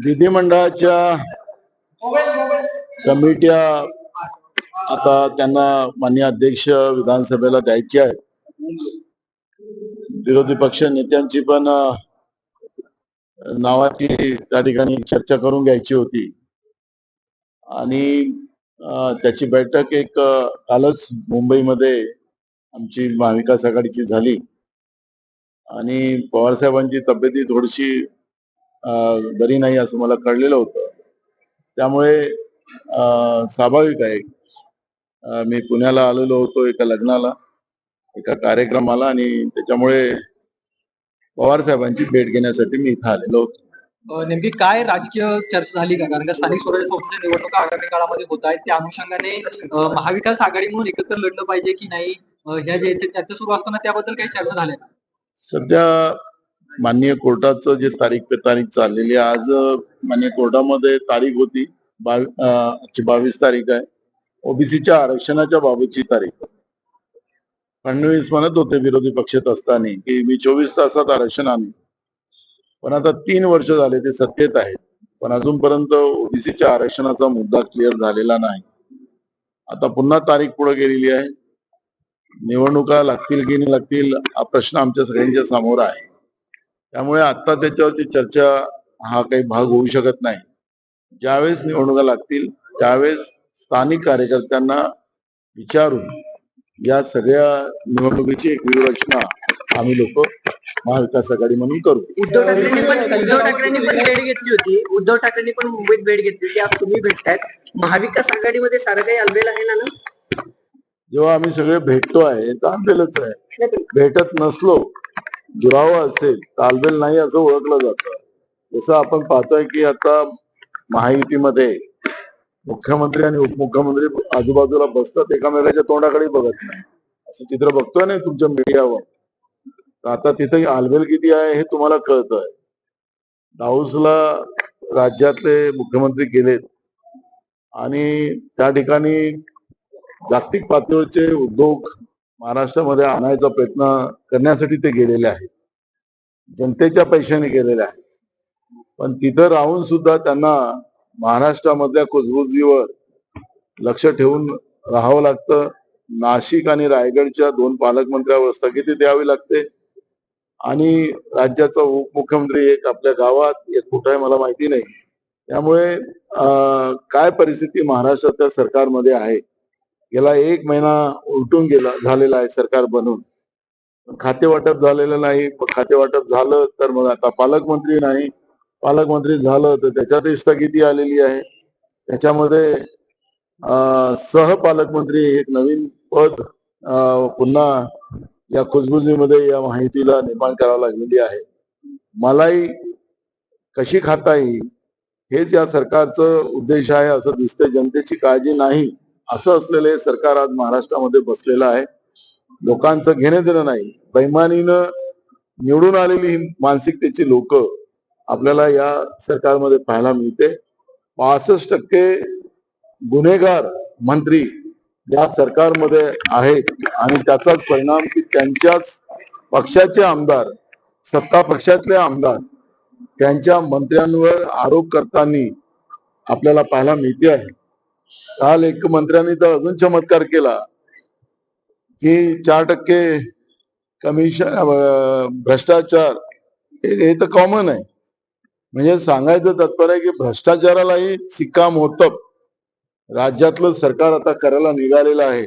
विधिमंडळाच्या कमिट्या आता त्यांना माननीय अध्यक्ष विधानसभेला द्यायची आहेत। विरोधी पक्ष नेत्यांची पण नावाची त्या ठिकाणी चर्चा करून घ्यायची होती आणि त्याची बैठक एक कालच मुंबईमध्ये आमची महाविकास आघाडीची झाली आणि पवार साहेबांची तब्येती थोडीशी बरी नाही असं मला कळलेलं होतं। त्यामुळे स्वाभाविक आहे, मी पुण्याला आलेलो होतो एका लग्नाला, एका कार्यक्रमाला, आणि त्याच्यामुळे पवार साहेबांची भेट घेण्यासाठी मी इथं आलेलो होतो। नेमकी काय राजकीय चर्चा झाली का? कारण का स्थानिक स्वराज्य संस्थेच्या निवडणुका आगामी काळामध्ये होत आहेत, त्या अनुषंगाने महाविकास आघाडी म्हणून एकत्र लढलं पाहिजे की नाही, ह्या जे चर्चा सुरू असताना त्याबद्दल काही चर्चा झाल्या का? सध्या माननीय कोर्टाचं जे तारीख पे तारीख चाललेली आहे, आज माननीय कोर्टामध्ये तारीख होती 22 तारीख आहे, ओबीसीच्या आरक्षणाच्या बाबतची तारीख। फडणवीस म्हणत होते विरोधी पक्षात असताना की मी 24 तासात आरक्षण आणू, पण आता 3 वर्ष झाले ते सत्तेत आहेत, पण अजूनपर्यंत ओबीसीच्या आरक्षणाचा मुद्दा क्लिअर झालेला नाही। आता पुन्हा तारीख पुढे गेलेली आहे, निवडणुका लागतील की नाही लागतील हा प्रश्न आमच्या सगळ्यांच्या समोर आहे। त्यामुळे आता त्याच्यावरची चर्चा हा काही भाग होऊ शकत नाही। ज्यावेळेस निवडणुका लागतील त्यावेळेस स्थानिक कार्यकर्त्यांना विचारून या सगळ्या निवडणुकीची एक व्यूहरचना आम्ही लोक महाविकास आघाडी म्हणून करू। उद्धव ठाकरेंनी पण भेट घेतली होती, उद्धव ठाकरेंनी पण मुंबईत भेट घेतली होती, आज तुम्ही भेटतायत। महाविकास आघाडीमध्ये सारं काही अलबेल आहे ना? जेव्हा आम्ही सगळे भेटतो आहे तर आलबेलच आहे, भेटत नसलो दुरावा असेल तर आलबेल नाही असं ओळखलं जातं। जसं आपण पाहतोय की आता महायुतीमध्ये मुख्यमंत्री आणि उपमुख्यमंत्री आजूबाजूला बसतात, एकामेकाच्या तोंडाकडे बघत नाही, असं चित्र बघतोय ना तुमच्या मीडियावर। आता तिथे आलबेल किती आहे हे तुम्हाला कळतंय। दाऊसला राज्यातले मुख्यमंत्री गेलेत आणि त्या ठिकाणी जागतिक पातळीवरचे उद्योग महाराष्ट्रामध्ये आणायचा प्रयत्न करण्यासाठी ते गेलेले आहेत, जनतेच्या पैशाने गेलेले आहेत, पण तिथं राहून सुद्धा त्यांना महाराष्ट्रामधल्या कुजबुजीवर लक्ष ठेवून राहावं लागतं। नाशिक आणि रायगडच्या 2 पालकमंत्र्यावर स्थगिती द्यावी लागते आणि राज्याचा उपमुख्यमंत्री एक आपल्या गावात एक कुठं आहे मला माहिती नाही। त्यामुळे काय परिस्थिती महाराष्ट्रातल्या सरकारमध्ये आहे, गेला 1 महिना उलटून गेला झालेला आहे सरकार बनून, खाते वाटप झालेलं नाही। खाते वाटप झालं तर मग आता पालकमंत्री नाही, पालकमंत्री झालं तर त्याच्यातही स्थगिती आलेली आहे। त्याच्यामध्ये सहपालकमंत्री एक नवीन पद पुन्हा या कुजबुजीमध्ये या माहितीला निर्माण करावं लागलेली आहे। मलाई कशी खाता येईल हेच या सरकारचं उद्देश आहे असं दिसतंय। जनतेची काळजी नाही असं असलेलं हे सरकार आज महाराष्ट्रामध्ये बसलेलं आहे। लोकांचं घेणं देणं नाही, बैमानीनं निवडून आलेली मानसिकतेची लोक आपल्याला या सरकारमध्ये पाहायला मिळते। 65% गुन्हेगार मंत्री या सरकारमध्ये आहेत आणि त्याचाच परिणाम की त्यांच्याच पक्षाचे आमदार, सत्ता पक्षातले आमदार त्यांच्या मंत्र्यांवर आरोप करताना आपल्याला पाहायला मिळते आहे। काल एक मंत्र्यांनी तर अजून चमत्कार केला की 4% कमिशन भ्रष्टाचार हे तर कॉमन आहे। म्हणजे सांगायचं तात्पर्य आहे की भ्रष्टाचारालाही शिक्कामोर्तब राज्यातलं सरकार आता करायला निघालेलं आहे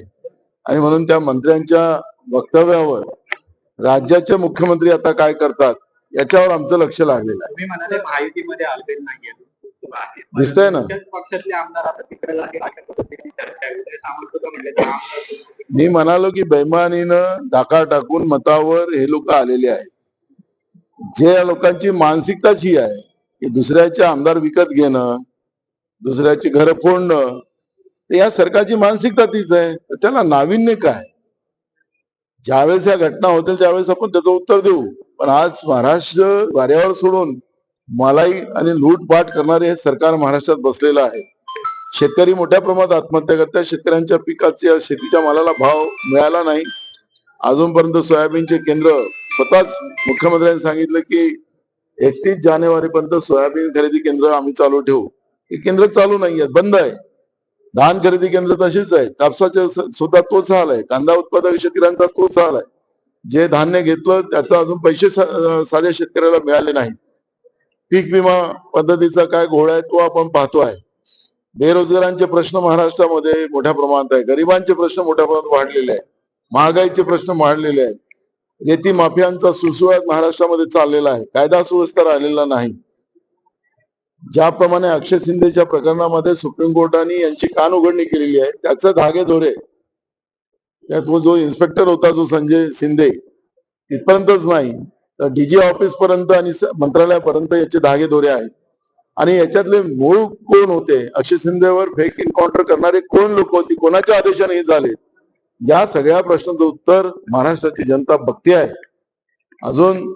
आणि म्हणून त्या मंत्र्यांच्या वक्तव्यावर राज्याचे मुख्यमंत्री आता काय करतात याच्यावर आमचं लक्ष लागलेलं आहे। तुम्ही म्हणाले महायुतीमध्ये आलबेल नाहीये, दिसतंय ना, पक्षातले आमदार आता तिकडे लागेल अशा पद्धतीने चर्चा आहे। मी म्हणालो की बैमानीनं डाका टाकून मतावर हे लोक आलेले आहेत। जे लोकांची मानसिकताच ही आहे की दुसऱ्याचे आमदार विकत घेणं, दुसऱ्याची घरं फोडणं, या सरकारची मानसिकता तीच आहे। त्याला नाविन्य काय? ज्यावेळेस या घटना होतील त्यावेळेस आपण त्याचं उत्तर देऊ, पण आज महाराष्ट्र वाऱ्यावर सोडून मलाई आणि लूटपाट करणारे हे सरकार महाराष्ट्रात बसलेलं आहे। शेतकरी मोठ्या प्रमाणात आत्महत्या करतात, शेतकऱ्यांच्या पिकाच्या शेतीच्या मालाला भाव मिळाला नाही। अजूनपर्यंत सोयाबीनचे केंद्र स्वतःच मुख्यमंत्र्यांनी सांगितलं की 31 जानेवारीपर्यंत सोयाबीन खरेदी केंद्र आम्ही चालू ठेवू. ही केंद्र चालू नाहीये, बंद आहे. धान खरेदी केंद्र तशीच आहे. कापसाचे सुद्धा तोच हाल आहे. कांदा उत्पादक शेतकऱ्यांचा तोच हाल आहे. जे धान्य घेतलं त्याचा अजून पैसे साध्या शेतकऱ्याला मिळाले नाही. पीक विमा पद्धतीचा काय घोळ आहे तो आपण पाहतोय. बेरोजगारांचे प्रश्न महाराष्ट्रामध्ये मोठ्या प्रमाणात आहे. गरिबांचे प्रश्न मोठ्या प्रमाणात वाढलेले आहेत. महागाईचे प्रश्न वाढलेले आहेत. रेती माफियांचा सुळसुळाट महाराष्ट्रामध्ये चाललेला आहे. कायदा सुव्यवस्था राहिलेला नाही. ज्याप्रमाणे अक्षय शिंदेच्या प्रकरणामध्ये सुप्रीम कोर्टाने यांची कान उघडणी केलेली आहे त्याचे धागेदोरे तो जो इन्स्पेक्टर होता जो संजय शिंदे तिथपर्यंतच नाही तर डीजी ऑफिस पर्यंत आणि मंत्रालयापर्यंत याचे धागेदोरे आहेत. आणि याच्यातले मूळ कोण होते, अक्षय शिंदेवर फेक एन्काउंटर करणारे कोण लोक होती, कोणाच्या आदेशाने हे झाले, या सगळ्या प्रश्नाचं उत्तर महाराष्ट्राची जनता बघते आहे. अजून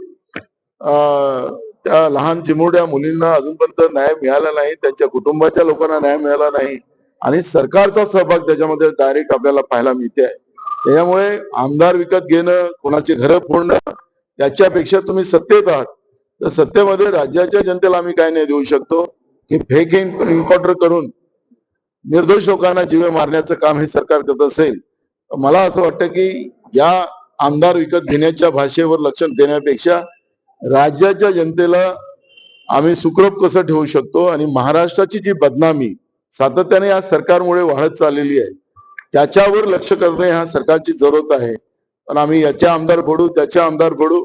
त्या लहान चिमुरड्या मुलींना अजूनपर्यंत न्याय मिळाला नाही, त्यांच्या कुटुंबाच्या लोकांना न्याय मिळाला नाही आणि सरकारचा सहभाग त्याच्यामध्ये डायरेक्ट आपल्याला पाहायला मिळते आहे. त्याच्यामुळे आमदार विकत घेणं, कोणाची घरं फोडणं याच्यापेक्षा तुम्ही सत्तेत आहात तर सत्तेमध्ये राज्याच्या जनतेला आम्ही काय नाही देऊ शकतो की फेक एन्काउंटर करून निर्दोष लोकांना जीवे मारण्याचं काम हे सरकार करत असेल. मला असं वाटतं की या आमदार विकत घेण्याच्या भाषेवर लक्ष देण्यापेक्षा राज्याच्या जनतेला आम्ही सुखरूप कसं ठेवू शकतो आणि महाराष्ट्राची जी बदनामी सातत्याने या सरकारमुळे वाढत चाललेली आहे त्याच्यावर लक्ष करणे हा सरकारची जरूरत आहे. पण आम्ही याच्या आमदार फोडू त्याच्या आमदार फोडू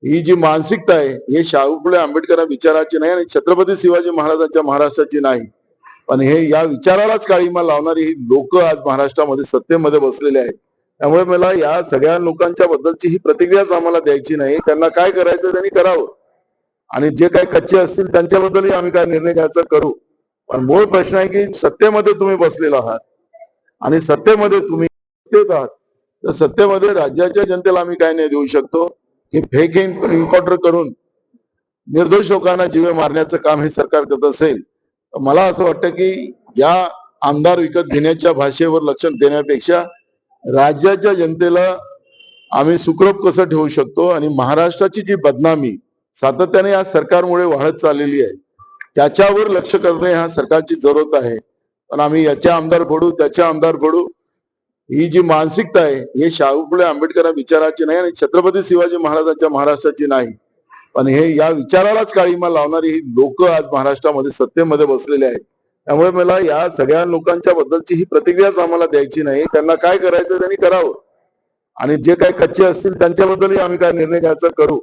ही जी मानसिकता आहे हे शाहू फुले आंबेडकर विचाराची नाही आणि छत्रपती शिवाजी महाराजांच्या महाराष्ट्राची नाही. पण हे या विचारालाच काळीमा लावणारी ही लोक आज महाराष्ट्रामध्ये सत्तेमध्ये बसलेले आहेत. त्यामुळे मला या सगळ्या लोकांच्या बद्दलची ही प्रतिक्रियाच आम्हाला द्यायची नाही. त्यांना काय करायचं त्यांनी करावं आणि जे काही कच्चे असतील त्यांच्याबद्दलही आम्ही काय निर्णय घ्यायचा करू. पण मूळ प्रश्न आहे की सत्तेमध्ये तुम्ही बसलेला आहात आणि सत्तेमध्ये तुम्ही सत्तेत आहात तर सत्तेमध्ये राज्याच्या जनतेला आम्ही काय नाही देऊ शकतो की फेक एन्काउंटर करून निर्दोष लोकांना जीवे मारण्याचं काम हे सरकार करत असेल. मला असं वाटतं की या आमदार विकत घेण्याच्या भाषेवर लक्ष देण्यापेक्षा राज्याच्या जनतेला आम्ही सुखरूप कसं ठेवू शकतो आणि महाराष्ट्राची जी बदनामी सातत्याने या सरकारमुळे वाढत चाललेली आहे त्याच्यावर लक्ष करणे हा सरकारची जरूरत आहे. पण आम्ही याच्या आमदार फोडू त्याच्या आमदार फोडू ही जी मानसिकता आहे हे शाहू फुले आंबेडकर विचाराची नाही आणि छत्रपती शिवाजी महाराजांच्या महाराष्ट्राची नाही. पण हे या विचारालाच काळीमा लावणारी ही लोक आज महाराष्ट्रामध्ये सत्तेमध्ये बसलेले आहेत. त्यामुळे मला या सगळ्या लोकांच्या बद्दलची ही प्रतिक्रियाच आम्हाला द्यायची नाही. त्यांना काय करायचं त्यांनी करावं आणि जे काही कच्चे असतील त्यांच्याबद्दलही आम्ही काय निर्णय घ्यायचा करू.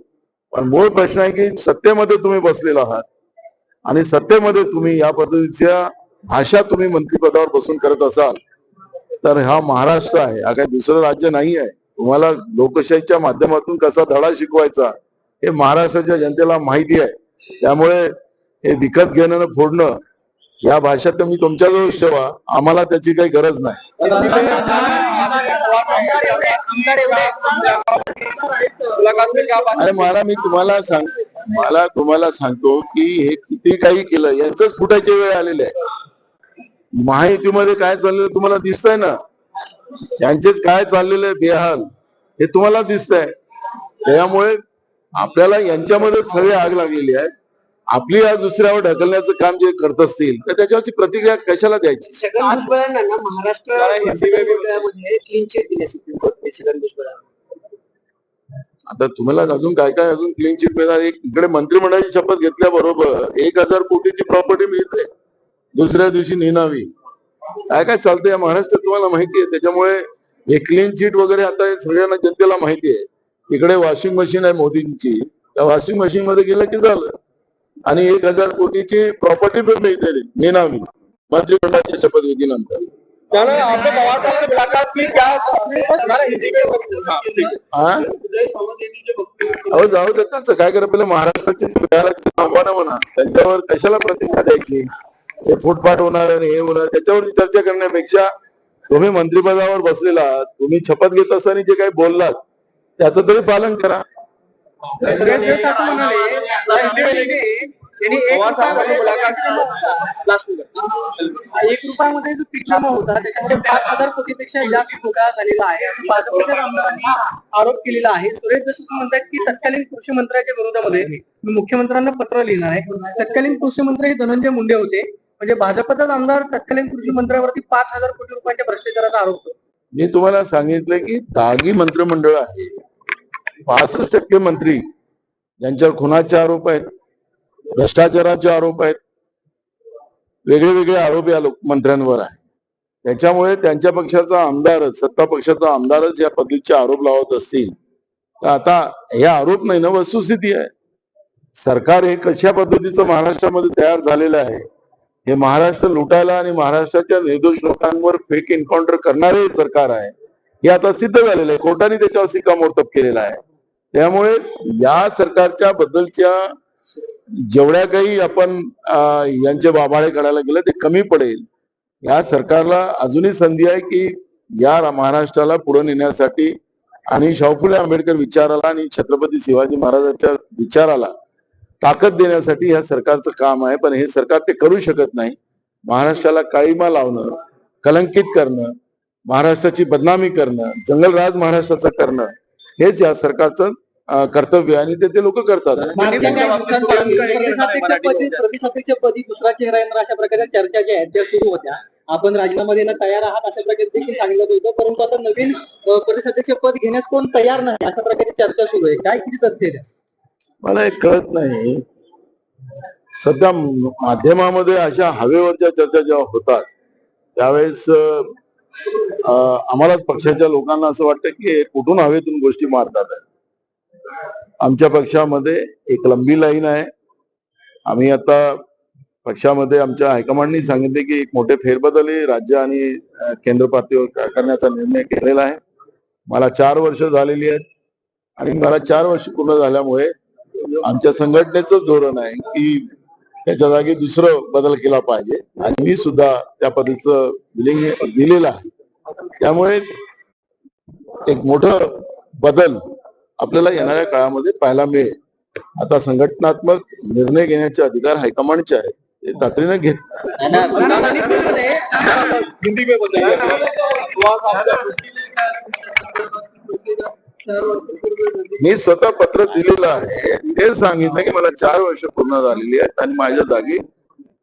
पण मूळ प्रश्न आहे की सत्तेमध्ये तुम्ही बसलेला आहात आणि सत्तेमध्ये तुम्ही या पद्धतीच्या भाषा तुम्ही मंत्रिपदावर बसून करत असाल तर हा महाराष्ट्र आहे, हा काही दुसरं राज्य नाही आहे. तुम्हाला लोकशाहीच्या माध्यमातून कसा धडा शिकवायचा हे महाराष्ट्राच्या जनतेला माहिती आहे. त्यामुळे हे विकत घेणं फोडणं या भाषा तुम्ही तुमच्याजवळ ठेवा, आम्हाला त्याची काही गरज नाही. अरे मला तुम्हाला सांगतो की हे किती काही केलं यांचंच फुटायची वेळ आलेली आहे. महायुतीमध्ये काय चाललेलं तुम्हाला दिसतंय ना, त्यांचेच काय चाललेलं बेहाल हे तुम्हाला दिसतंय. त्यामुळे आपल्याला यांच्यामध्ये सगळी आग लागलेली आहे. आपली आज दुसऱ्यावर ढकलण्याचं काम जे करत असतील तर त्याच्यावरची प्रतिक्रिया कशाला द्यायची. छगन भुजबळांना ना महाराष्ट्र क्लीन चिट दिली सुप्रीम कोर्टने छगन भुजबळांना. आता तुम्हाला अजून काय काय अजून क्लीन चिट मिळणार. एक इकडे मंत्रिमंडळाची शपथ घेतल्याबरोबर 1000 कोटीची प्रॉपर्टी मिळते, दुसऱ्या दिवशी निनावी. काय काय चालतंय या महाराष्ट्रात तुम्हाला माहिती आहे. त्याच्यामुळे हे क्लीन चिट वगैरे आता सगळ्यांना जनतेला माहिती आहे. इकडे वॉशिंग मशीन आहे मोदींची, त्या वॉशिंग मशीन मध्ये गेलं की झालं आणि 1000 कोटीची प्रॉपर्टी पण मिळते निनावी मंत्रिमंडळाच्या शपथविधीनंतर. अहो जाऊ देत त्यांचं काय करा. पहिले महाराष्ट्राची आव्हानं म्हणा, त्यांच्यावर कशाला प्रतिक्रिया द्यायची. हे फुटपाथ होणार आणि हे होणार त्याच्यावरती चर्चा करण्यापेक्षा तुम्ही मंत्रिपदावर बसलेला आहात, तुम्ही शपथ घेत असताना जे काही बोललात त्याचं तरी पालन करा. त्यांनी एक रुपयामध्ये जो पीक विमा होता त्याच्यामध्ये 5,000 कोटीपेक्षा जास्त घोटाळा झालेला आहे असं भाजपच्या आमदारांनी आरोप केलेला आहे. सुरेश देशमुख म्हणतात की तत्कालीन कृषी मंत्र्याच्या विरोधामध्ये मी मुख्यमंत्र्यांना पत्र लिहिणार आहे. तत्कालीन कृषी मंत्री हे धनंजय मुंडे होते. म्हणजे भाजपचाच आमदार तत्कालीन कृषी मंत्र्यावरती 5,000 कोटी रुपयांच्या भ्रष्टाचाराचा आरोप करतो. मी तुम्हाला सांगितलं की दागी मंत्रिमंडळ आहे. 65% मंत्री ज्यांच्यावर खुनाचे आरोप आहेत, भ्रष्टाचाराचे आरोप आहेत, वेगळे वेगळे आरोप या मंत्र्यांवर आहे. त्याच्यामुळे त्यांच्या पक्षाचा आमदारच, सत्ता पक्षाचा आमदारच या पद्धतीचे आरोप लावत असतील तर आता हे आरोप नाही ना, वस्तुस्थिती आहे. सरकार हे कशा पद्धतीचं महाराष्ट्रामध्ये तयार झालेलं आहे, हे महाराष्ट्र लुटायला आणि महाराष्ट्राच्या निर्दोष लोकांवर फेक एन्काउंटर करणारे सरकार आहे हे आता सिद्ध झालेलं आहे. कोर्टाने त्याच्यावर शिक्कामोर्तब केलेला आहे. त्यामुळे या सरकारच्या बद्दलच्या जेवढ्या काही आपण यांचे बाबाळे काढायला गेलं ते कमी पडेल. या सरकारला अजूनही संधी आहे की या महाराष्ट्राला पुढे नेण्यासाठी आणि शाहू फुले आंबेडकर विचाराला आणि छत्रपती शिवाजी महाराजांच्या विचाराला ताकद देण्यासाठी या सरकारचं काम आहे. पण हे सरकार ते करू शकत नाही. महाराष्ट्राला काळीमा लावणं, कलंकित करणं, महाराष्ट्राची बदनामी करणं, जंगलराज महाराष्ट्राचं करणं हेच या सरकारचं कर्तव्य आहे आणि ते लोक करतात. प्रतिसापेक्षपदी दुसरा चेहरा येणार अशा प्रकारच्या चर्चा ज्या आहेत त्या सुरू होत्या. आपण राजीनामा द्यायला तयार आहात अशा प्रकारे देखील सांगितलं होतं. परंतु आता नवीन परिषदेचे पद घेण्यास कोण तयार नाही अशा प्रकारची चर्चा सुरू आहे. काय किती सत्य आहे? मला एक कळत नाही. सध्या माध्यमामध्ये अशा हवेवरच्या चर्चा जेव्हा होतात त्यावेळेस आम्हाला पक्षाच्या लोकांना असं वाटतं की कुठून हवेतून गोष्टी मारतात. आमच्या पक्षामध्ये एक लंबी लाईन आहे. आम्ही आता पक्षामध्ये आमच्या हायकमांडनी सांगितले की एक मोठे फेरबदल राज्य आणि केंद्र पातळीवर करण्याचा निर्णय केलेला आहे. मला 4 वर्ष झालेली आहेत आणि मला 4 वर्ष पूर्ण झाल्यामुळे आमच्या संघटनेचं धोरण आहे की त्याच्या जागी दुसरं बदल केला पाहिजे आणि मी सुद्धा त्या पद्धतीचं विलिंग दिलेलं आहे. त्यामुळे एक मोठं बदल आपल्याला येणाऱ्या काळामध्ये पाहायला मिळेल. आता संघटनात्मक निर्णय घेण्याचे अधिकार हायकमांडचे आहेत, ते तातडीने घेत. मी स्वतः पत्र दिलेलं आहे. ते सांगितलं की मला 4 वर्ष पूर्ण झालेली आहेत आणि माझ्या जागी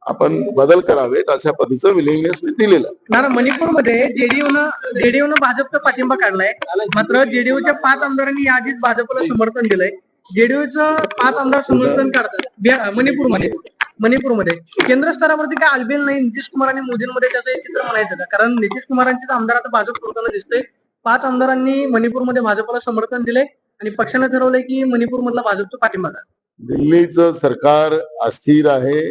आपण बदल करावेत अशा पद्धतीचं विलिंगनेस मी दिलेलं आहे. मणिपूरमध्ये जेडीयूनं भाजपचा पाठिंबा काढलाय. मात्र जेडीयूच्या 5 आमदारांनी याआधीच भाजपला समर्थन दिलंय. जेडीयूचं 5 आमदार समर्थन काढतात मणिपूरमध्ये केंद्र स्तरावरती काय आलबेल नाही. नितीश कुमार आणि मोदींमध्ये त्याचं एक चित्र म्हणायचं का? कारण नितीश कुमारांचे आमदार आता भाजप करताना दिसतंय. 5 आमदारांनी मणिपूरमध्ये भाजपला समर्थन दिलंय आणि पक्षाने ठरवलंय की मणिपूर मधला भाजपचा पाठिंबा. दिल्लीचं सरकार अस्थिर आहे,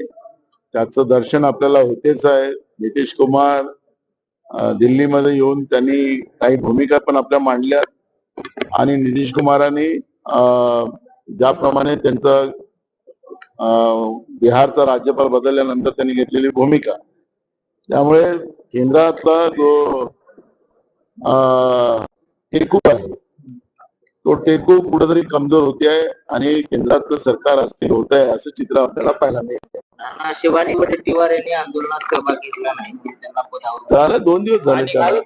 त्याचं दर्शन आपल्याला होतेच आहे. नितीश कुमार दिल्लीमध्ये येऊन त्यांनी काही भूमिका पण आपल्या मांडल्यात आणि नितीश कुमारांनी ज्याप्रमाणे त्यांचं बिहारचा राज्यपाल बदलल्यानंतर त्यांनी घेतलेली भूमिका, त्यामुळे केंद्रातला जो टेकू आहे तो टेकू कुठेतरी कमजोर होते आहे आणि केंद्रातलं सरकार अस्थिर होत आहे असं चित्र आपल्याला पाहायला मिळते. शिवानी वडेट्टीवार यांनी आंदोलनात सहभाग घेतला नाही, त्यांना पदावर झालं 2 दिवस झाले.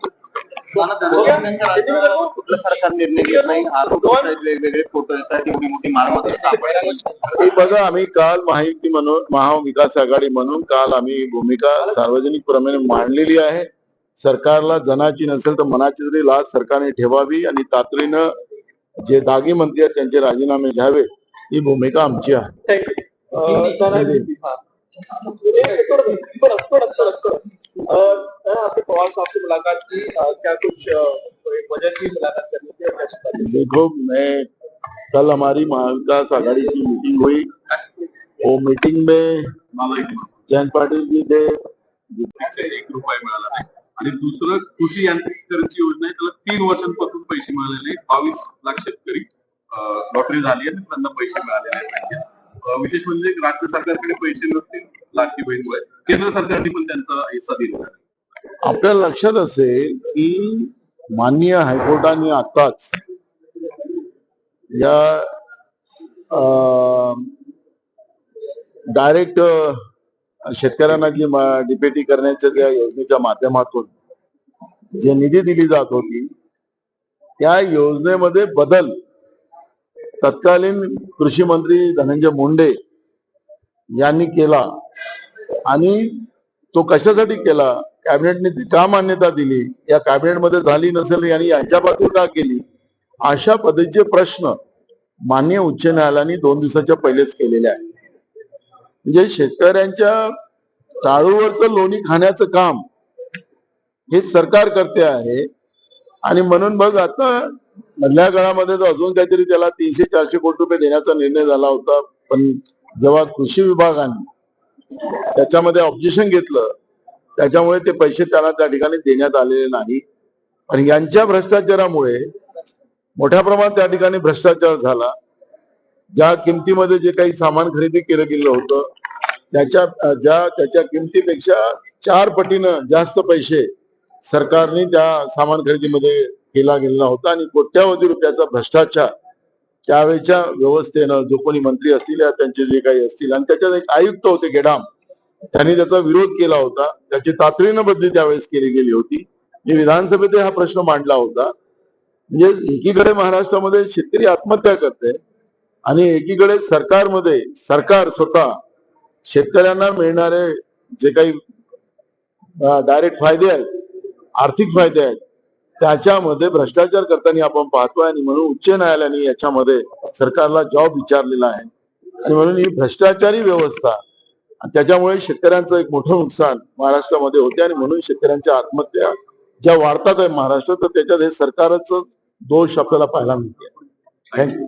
कुठलं सरकार निर्णय घेत नाही, वेगवेगळे फोटो येतात, एवढी मोठी मारहाण. बघा, आम्ही काल महायुती म्हणून महाविकास आघाडी म्हणून काल आम्ही भूमिका सार्वजनिक प्रमाणे मांडलेली आहे. सरकारला जनाची नसेल तर मनाची तरी लाज सरकारने ठेवावी आणि तातडीनं जे दागी मंत्री आहेत त्यांचे राजीनामे घ्यावे, ही भूमिका आमची आहे. पवार साहब से मुलाकात की, क्या कुछ वजह थी मुलाकात करने की? देखो, मैं कल हमारी महाविकास आघाड़ी की मीटिंग हुई. वो मीटिंग में जयंत पाटिल जी थे. 1 रुपया मिळाला नाही आणि दुसरं कृषी यांत्रिकीकरणची योजना आहे, त्याला 3 वर्षांपासून पैसे मिळालेले. 22 लाख शेतकरी लॉटरी झाली आहे, त्यांना पैसे मिळालेले आहेत. विशेष म्हणजे राज्य सरकारकडे पैसे नसतील, लाडकी बहीण आहे, केंद्र सरकारने पण त्यांचा हिस्सा दिला. आपल्याला लक्षात असेल की माननीय हायकोर्टाने आताच या डायरेक्ट शेतकऱ्यांना जी डीपीटी करण्याच्या ज्या योजनेच्या माध्यमातून जे निधी दिली जात होती त्या योजनेमध्ये बदल तत्कालीन कृषी मंत्री धनंजय मुंडे यांनी केला आणि तो कशासाठी केला, कॅबिनेटने ती का मान्यता दिली, या कॅबिनेटमध्ये झाली नसेल यांनी यांच्या बाजूला का केली, अशा पद्धतीचे प्रश्न माननीय उच्च न्यायालयाने 2 दिवसाच्या पहिलेच केलेले आहेत. म्हणजे शेतकऱ्यांच्या टाळूवरचं लोणी खाण्याचं काम हे सरकार करते आहे. आणि म्हणून मग आता मधल्या काळामध्ये तो अजून काहीतरी त्याला 300-400 कोटी रुपये देण्याचा निर्णय झाला होता, पण जेव्हा कृषी विभागाने त्याच्यामध्ये ऑब्जेक्शन घेतलं त्याच्यामुळे ते पैसे त्याला त्या ठिकाणी देण्यात आलेले नाही. आणि यांच्या भ्रष्टाचारामुळे मोठ्या प्रमाणात त्या ठिकाणी भ्रष्टाचार झाला. ज्या किमतीमध्ये जे काही सामान खरेदी केलं गेलं होतं त्याच्या किमतीपेक्षा 4 पटीनं जास्त पैसे सरकारने त्या सामान खरेदीमध्ये केला गेलेला होता. आणि कोट्यावधी रुपयाचा भ्रष्टाचार त्यावेळेच्या व्यवस्थेनं, जो कोणी मंत्री असतील या त्यांचे जे काही असतील, आणि त्याच्यात एक आयुक्त होते गेडाम, त्यांनी त्याचा विरोध केला होता. त्याची तातडीनं बदली त्यावेळेस केली गेली होती. मी विधानसभेत हा प्रश्न मांडला होता. म्हणजे एकीकडे महाराष्ट्रामध्ये शेतकरी आत्महत्या करते आणि एकीकडे सरकार स्वतः शेतकऱ्यांना मिळणारे जे काही डायरेक्ट फायदे आहेत, आर्थिक फायदे आहेत, त्याच्यामध्ये भ्रष्टाचार करताना आपण पाहतोय. आणि म्हणून उच्च न्यायालयाने याच्यामध्ये सरकारला जॉब विचारलेला आहे. आणि म्हणून ही भ्रष्टाचारी व्यवस्था, त्याच्यामुळे शेतकऱ्यांचं एक मोठं नुकसान महाराष्ट्रामध्ये होते. आणि म्हणून शेतकऱ्यांच्या आत्महत्या ज्या वाढतात आहे महाराष्ट्रात, तर त्याच्यात हे सरकारच दोष आपल्याला पाहायला मिळते. थँक्यू.